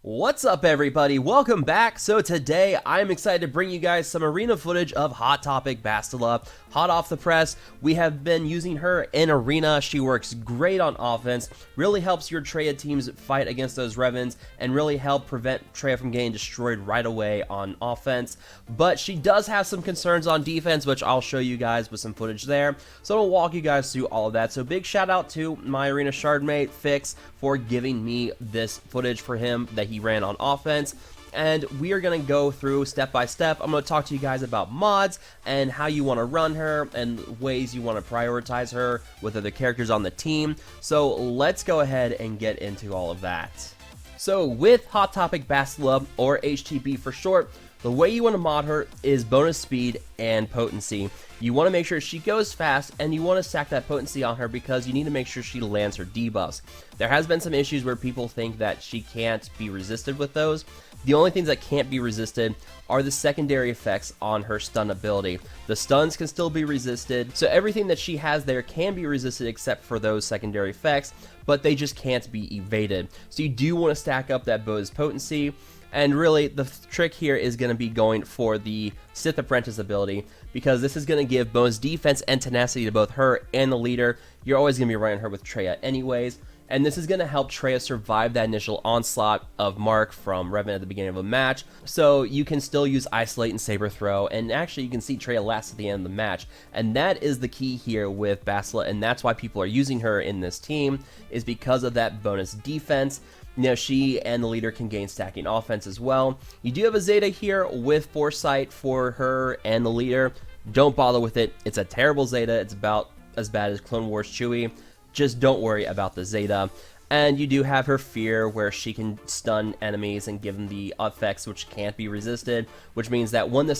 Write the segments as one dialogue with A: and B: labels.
A: What's up, everybody? Welcome back. So today I'm excited to bring you guys some arena footage of Hot Topic Bastila. Hot off the press, we have been using her in arena. She works great on offense, really helps your Traya teams fight against those Revans, and really help prevent Traya from getting destroyed right away on offense. But she does have some concerns on defense, which I'll show you guys with some footage there. So I'll walk you guys through all of that. So big shout out to my arena shardmate Fix for giving me this footage for him that he ran on offense. And we are going to go through step by step. I'm going to talk to you guys about mods and how you want to run her and ways you want to prioritize her with other characters on the team. So let's go ahead and get into all of that. So with Hot Topic Bastila, or HTB for short, the way you want to mod her is bonus speed and potency. You want to make sure she goes fast, and you want to stack that potency on her because you need to make sure she lands her debuffs. There has been some issues where people think that she can't be resisted with those. The only things that can't be resisted are the secondary effects on her stun ability. The stuns can still be resisted, so everything that she has there can be resisted except for those secondary effects, but they just can't be evaded. So you do want to stack up that bonus potency. And really, the trick here is going to be going for the Sith Apprentice ability, because this is going to give bonus defense and tenacity to both her and the leader. You're always going to be running her with Traya anyways, and this is going to help Traya survive that initial onslaught of Mark from Revan at the beginning of a match. So you can still use Isolate and Saber Throw, and actually you can see Traya last at the end of the match. And that is the key here with Bastila, and that's why people are using her in this team, is because of that bonus defense. You know, she and the leader can gain stacking offense as well. You do have a Zeta here with Foresight for her and the leader. Don't bother with it. It's a terrible Zeta. It's about as bad as Clone Wars Chewy. Just don't worry about the Zeta. And you do have her Fear, where she can stun enemies and give them the effects which can't be resisted, which means that when the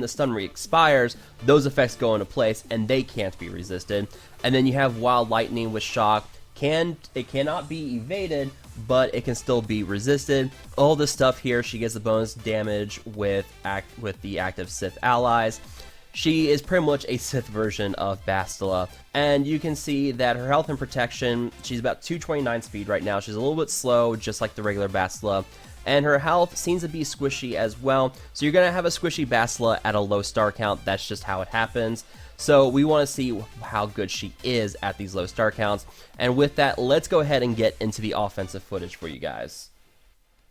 A: stun expires, those effects go into place and they can't be resisted. And then you have Wild Lightning with Shock. It cannot be evaded, but it can still be resisted. All this stuff here, she gets the bonus damage with the active Sith allies. She is pretty much a Sith version of Bastila, and you can see that her health and protection, she's about 229 speed right now. She's a little bit slow, just like the regular Bastila, and her health seems to be squishy as well. So you're going to have a squishy Bastila at a low star count. That's just how it happens. So we want to see how good she is at these low star counts. And with that, let's go ahead and get into the offensive footage for you guys.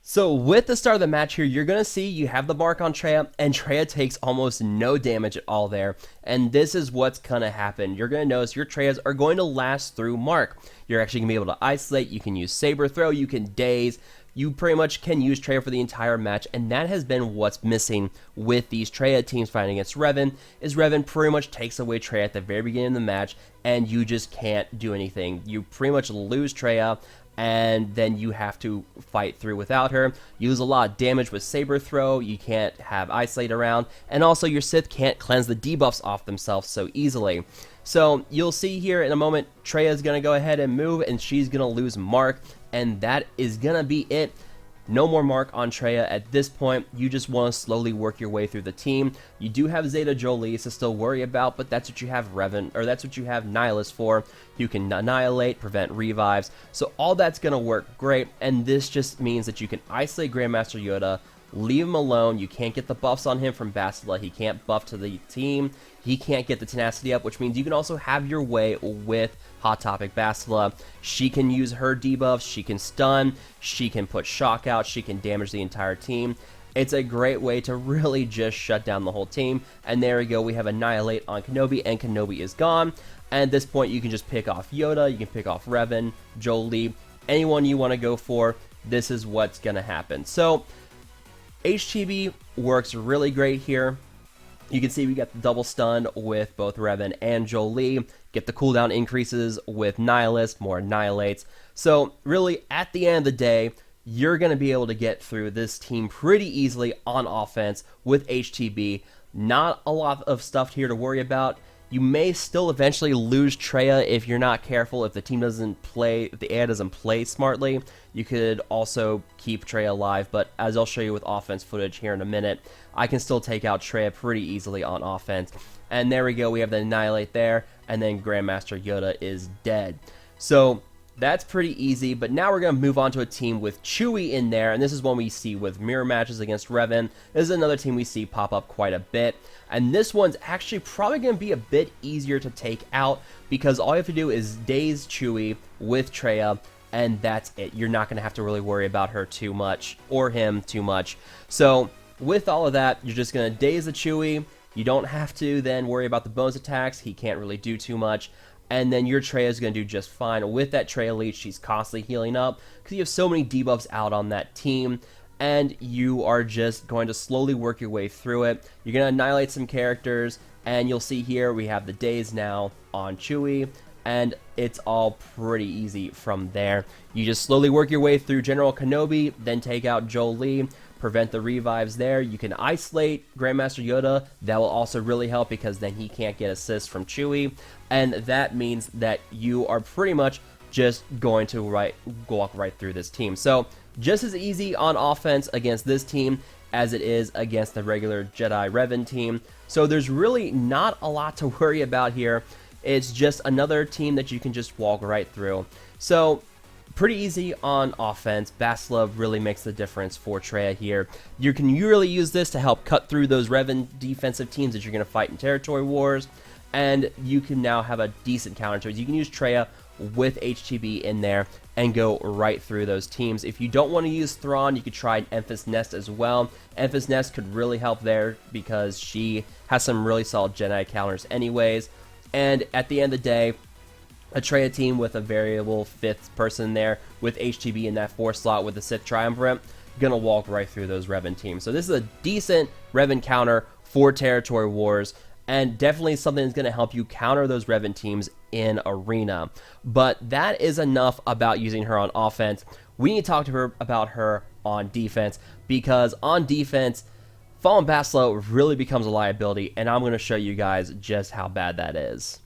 A: So with the start of the match here, you're going to see you have the mark on Traya, and Traya takes almost no damage at all there. And this is what's going to happen. You're going to notice your Trayas are going to last through mark. You're actually going to be able to isolate, you can use Saber Throw, you can daze. You pretty much can use Traya for the entire match, and that has been what's missing with these Traya teams fighting against Revan, is Revan pretty much takes away Traya at the very beginning of the match, and you just can't do anything. You pretty much lose Traya, and then you have to fight through without her. You lose a lot of damage with Saber Throw, you can't have Isolate around, and also your Sith can't cleanse the debuffs off themselves so easily. So you'll see here in a moment, Traya's going to go ahead and move, and she's going to lose Mark, and that is going to be it. No more Mark on Traya at this point. You just want to slowly work your way through the team. You do have Zeta Jolie to still worry about, but that's what you have Revan, or that's what you have Nihilus for. You can annihilate, prevent revives, so all that's going to work great, and this just means that you can isolate Grandmaster Yoda, leave him alone. You can't get the buffs on him from Bastila. He can't buff to the team. He can't get the tenacity up, which means you can also have your way with Hot Topic Bastila. She can use her debuffs. She can stun. She can put shock out. She can damage the entire team. It's a great way to really just shut down the whole team. And there we go. We have Annihilate on Kenobi, and Kenobi is gone. And at this point, you can just pick off Yoda. You can pick off Revan, Jolie, anyone you want to go for. This is what's going to happen. So HTB works really great here. You can see we got the double stun with both Revan and Jolie. Get the cooldown increases with Nihilus, more Annihilates. So really, at the end of the day, you're going to be able to get through this team pretty easily on offense with HTB. Not a lot of stuff here to worry about. You may still eventually lose Traya if you're not careful, if the team doesn't play, if the AI doesn't play smartly. You could also keep Traya alive, but as I'll show you with offense footage here in a minute, I can still take out Traya pretty easily on offense. And there we go, we have the Annihilate there, and then Grandmaster Yoda is dead. So that's pretty easy, but now we're going to move on to a team with Chewy in there, and this is one we see with mirror matches against Revan. This is another team we see pop up quite a bit, and this one's actually probably going to be a bit easier to take out because all you have to do is daze Chewy with Traya, and that's it. You're not going to have to really worry about her too much, or him too much. So with all of that, you're just going to daze the Chewy. You don't have to then worry about the bonus attacks. He can't really do too much. And then your Traya is going to do just fine. With that Traya leech, she's constantly healing up because you have so many debuffs out on that team. And you are just going to slowly work your way through it. You're going to annihilate some characters. And you'll see here we have the daze now on Chewy. And it's all pretty easy from there. You just slowly work your way through General Kenobi, then take out Jolie, prevent the revives there. You can isolate Grandmaster Yoda. That will also really help because then he can't get assists from Chewy. And that means that you are pretty much just going to walk right through this team. So just as easy on offense against this team as it is against the regular Jedi Revan team. So there's really not a lot to worry about here. It's just another team that you can just walk right through. So pretty easy on offense. Bastila really makes the difference for Traya here. You can really use this to help cut through those Revan defensive teams that you're going to fight in territory wars. And you can now have a decent counter to it. You can use Traya with HTB in there and go right through those teams. If you don't want to use Thrawn, you could try Enfys Nest as well. Enfys Nest could really help there because she has some really solid Jedi counters anyways. And at the end of the day, a Traya team with a variable 5th person there with HTB in that 4th slot with the Sith Triumvirate, gonna walk right through those Revan teams. So this is a decent Revan counter for territory wars, and definitely something that's gonna help you counter those Revan teams in Arena. But that is enough about using her on offense. We need to talk to her about her on defense, because on defense, Fallen Bastila really becomes a liability, and I'm going to show you guys just how bad that is.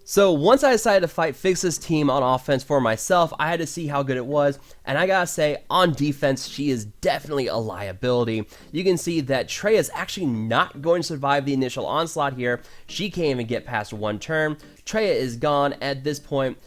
A: So once I decided to fight Fix's team on offense for myself, I had to see how good it was, and I gotta say, on defense, she is definitely a liability. You can see that Traya is actually not going to survive the initial onslaught here. She can't even get past one turn. Traya is gone. At this point,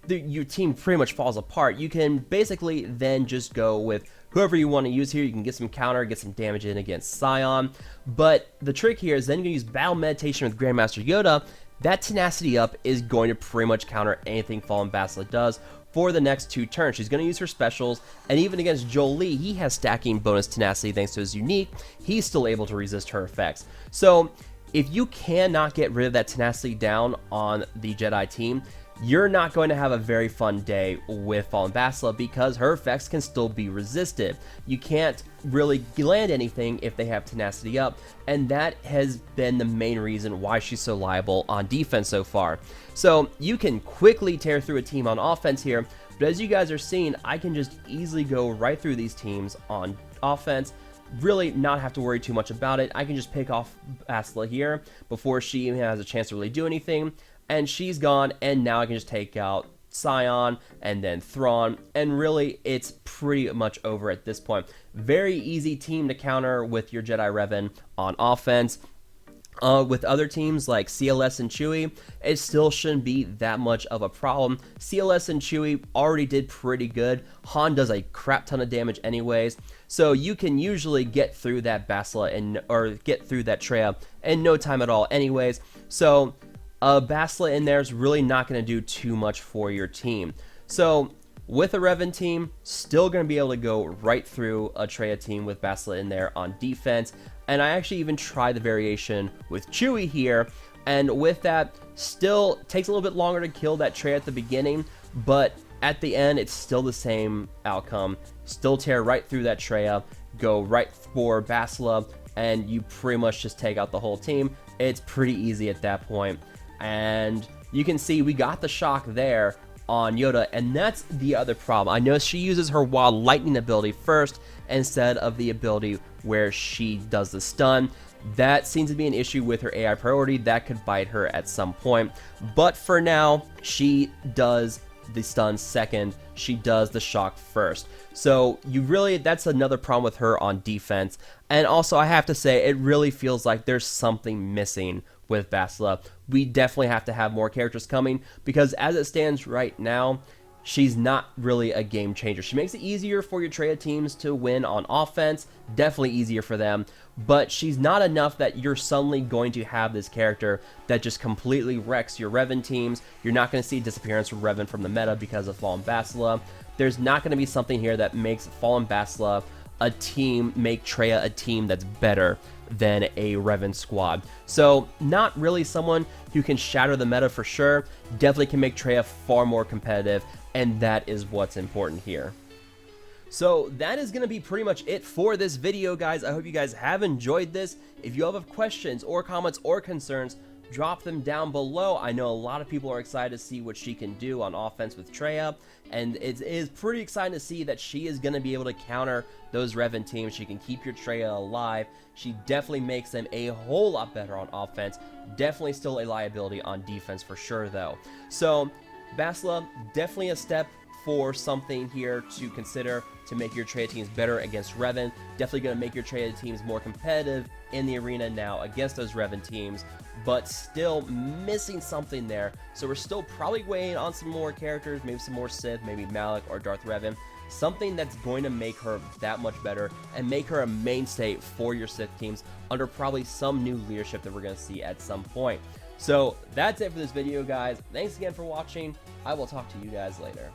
A: your team pretty much falls apart. You can basically then just go with whoever you want to use here. You can get some counter, get some damage in against Scion. But the trick here is then you can use Battle Meditation with Grandmaster Yoda. That Tenacity Up is going to pretty much counter anything Fallen Bastila does for the next 2 turns. She's going to use her specials, and even against Jolie, he has stacking bonus Tenacity thanks to his unique. He's still able to resist her effects. So if you cannot get rid of that Tenacity down on the Jedi team, you're not going to have a very fun day with Fallen Bastila because her effects can still be resisted. You can't really land anything if they have Tenacity Up, and that has been the main reason why she's so liable on defense so far. So you can quickly tear through a team on offense here, but as you guys are seeing, I can just easily go right through these teams on offense, really not have to worry too much about it. I can just pick off Bastila here before she even has a chance to really do anything. And she's gone, and now I can just take out Scion and then Thrawn, and really it's pretty much over at this point. Very easy team to counter with your Jedi Revan on offense. With other teams like CLS and Chewy, it still shouldn't be that much of a problem. CLS and Chewy already did pretty good. Han does a crap ton of damage anyways, so you can usually get through that Bastila or get through that Traya in no time at all anyways. So Bastila in there is really not going to do too much for your team. So with a Revan team, still going to be able to go right through a Traya team with Bastila in there on defense. And I actually even tried the variation with Chewy here, and with that, still takes a little bit longer to kill that Traya at the beginning, but at the end, it's still the same outcome. Still tear right through that Traya, go right for Bastila, and you pretty much just take out the whole team. It's pretty easy at that point. And you can see we got the shock there on Yoda, and that's the other problem. I know she uses her Wild Lightning ability first instead of the ability where she does the stun. That seems to be an issue with her AI priority. That could bite her at some point. But for now, she does the stun second. She does the shock first. So that's another problem with her on defense. And also, I have to say, it really feels like there's something missing with Bastila. We definitely have to have more characters coming, because as it stands right now, she's not really a game changer. She makes it easier for your Traya teams to win on offense, definitely easier for them, but she's not enough that you're suddenly going to have this character that just completely wrecks your Revan teams. You're not going to see disappearance from Revan from the meta because of Fallen Bastila. There's not going to be something here that makes Fallen Bastila a team, make Traya a team that's better than a Revan squad. So not really someone who can shatter the meta for sure, definitely can make Traya far more competitive, and that is what's important here. So that is going to be pretty much it for this video, guys. I hope you guys have enjoyed this. If you have questions or comments or concerns, drop them down below. I know a lot of people are excited to see what she can do on offense with Traya, and it is pretty exciting to see that she is going to be able to counter those Revan teams. She can keep your Traya alive. She definitely makes them a whole lot better on offense. Definitely still a liability on defense for sure, though. So Bastila, definitely a step for something here to consider to make your Traya teams better against Revan. Definitely going to make your Traya teams more competitive in the arena now against those Revan teams, but still missing something there. So we're still probably waiting on some more characters, maybe some more Sith, maybe Malik or Darth Revan. Something that's going to make her that much better and make her a mainstay for your Sith teams under probably some new leadership that we're going to see at some point. So that's it for this video, guys. Thanks again for watching. I will talk to you guys later.